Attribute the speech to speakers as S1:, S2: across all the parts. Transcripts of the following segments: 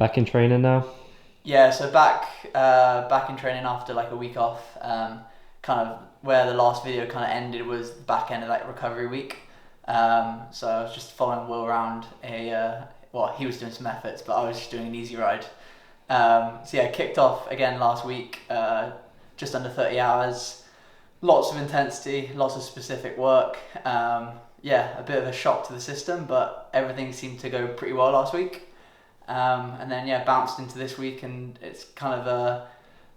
S1: Back in training now?
S2: Yeah, so back in training after like a week off. Kind of where the last video kind of ended was the back end of like recovery week. So I was just following Will around well, he was doing some efforts, but I was just doing an easy ride. So yeah, kicked off again last week, just under 30 hours, lots of intensity, lots of specific work. Yeah, a bit of a shock to the system, but everything seemed to go pretty well last week. And then yeah, bounced into this week, and it's kind of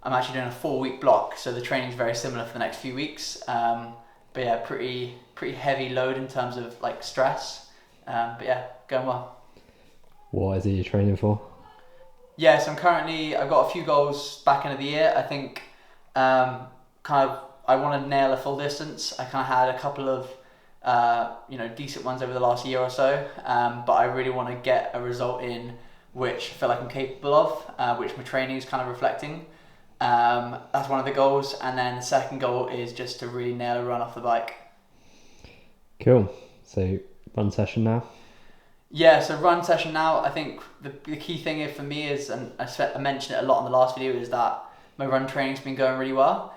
S2: I'm actually doing a 4-week block, so the training's very similar for the next few weeks. But yeah, pretty heavy load in terms of like stress. But yeah, going well.
S1: What is it you're training for?
S2: Yeah, so I've got a few goals back end of the year. I think I want to nail a full distance. I kind of had a couple of decent ones over the last year or so, but I really want to get a result in which I feel like I'm capable of, which my training is kind of reflecting. That's one of the goals, and then the second goal is just to really nail a run off the bike.
S1: Cool. So run session now?
S2: Yeah, so run session now. I think the key thing for me is, and I mentioned it a lot in the last video, is that my run training's been going really well.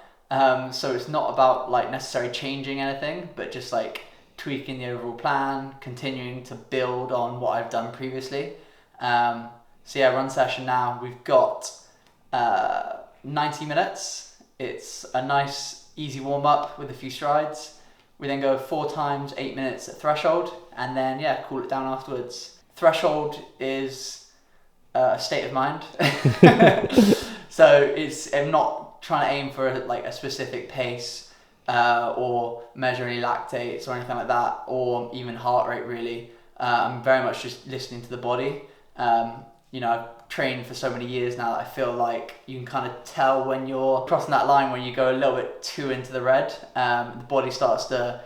S2: So it's not about like necessarily changing anything, but just like tweaking the overall plan, continuing to build on what I've done previously. So yeah, run session now. We've got 90 minutes. It's a nice easy warm up with a few strides. We then go 4 times 8 minutes at threshold, and then yeah, cool it down afterwards. Threshold is a state of mind. So I'm not trying to aim for like a specific pace or measure any lactates or anything like that, or even heart rate really. I'm very much just listening to the body. I've trained for so many years now that I feel like you can kind of tell when you're crossing that line, when you go a little bit too into the red. The body starts to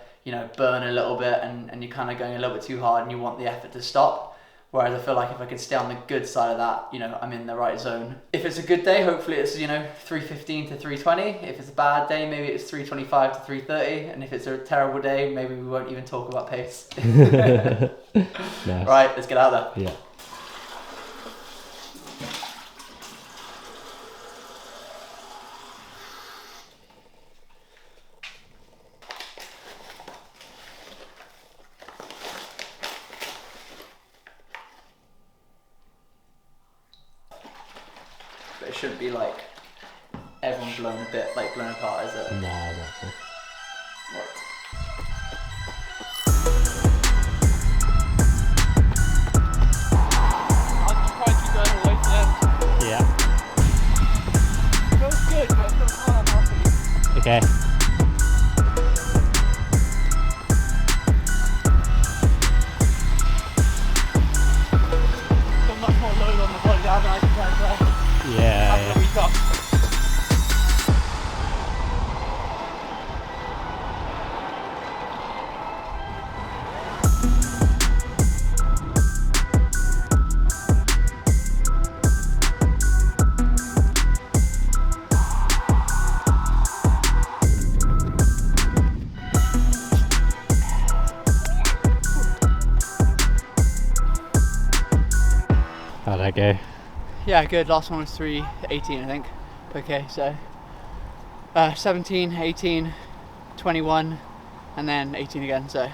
S2: burn a little bit, and you're kind of going a little bit too hard and you want the effort to stop. Whereas I feel like if I can stay on the good side of that, I'm in the right zone. If it's a good day, hopefully it's 315 to 320. If it's a bad day, maybe it's 325 to 330. And if it's a terrible day, maybe we won't even talk about pace.
S1: Nice.
S2: Right, let's get out there.
S1: Yeah.
S2: But it shouldn't be like everyone blown apart, is it?
S1: No, exactly.
S2: What?
S3: I'll just try to keep going all the way to the end.
S1: Yeah.
S3: It feels good, but it feels hard after.
S1: Okay.
S3: Got much more load on the body now than I compared to
S1: Yeah.
S3: after a week off.
S1: How'd that go?
S3: Yeah, good. Last one was 3:18, I think. Okay, so 17, 18, 21, and then 18 again. So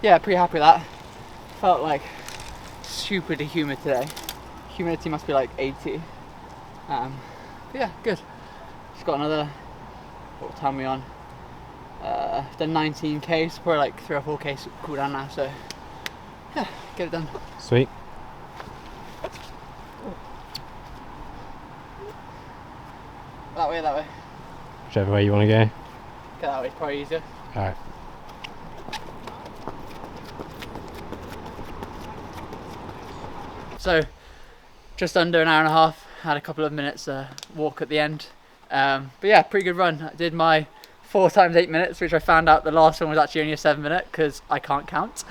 S3: yeah, pretty happy with that. Felt like super humid today. Humidity must be like 80. But yeah, good. Just got another. What time are we on? Done 19k, so probably like 3 or 4k cool down now. So yeah, get it done.
S1: Sweet.
S3: That way.
S1: Whichever way you want to go.
S3: Get that way, probably easier.
S1: Alright.
S3: So, just under an hour and a half. Had a couple of minutes walk at the end. But yeah, pretty good run. I did my 4 times 8 minutes, which I found out the last one was actually only a 7-minute because I can't count.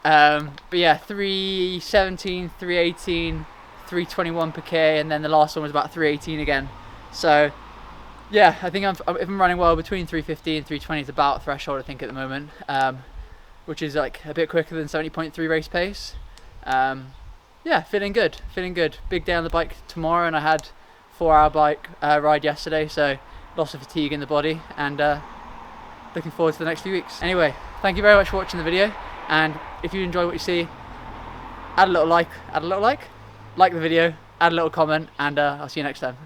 S3: But yeah, 3:17, 3:18, 3:21 per k, and then the last one was about 3:18 again. So yeah, I think if I'm running well between 3:15 and 3:20 is about threshold, I think, at the moment, which is like a bit quicker than 70.3 race pace. yeah, feeling good, feeling good. Big day on the bike tomorrow, and I had 4-hour bike ride yesterday, so lots of fatigue in the body, and looking forward to the next few weeks. Anyway, thank you very much for watching the video, and if you enjoy what you see, add a little like the video, add a little comment, and I'll see you next time.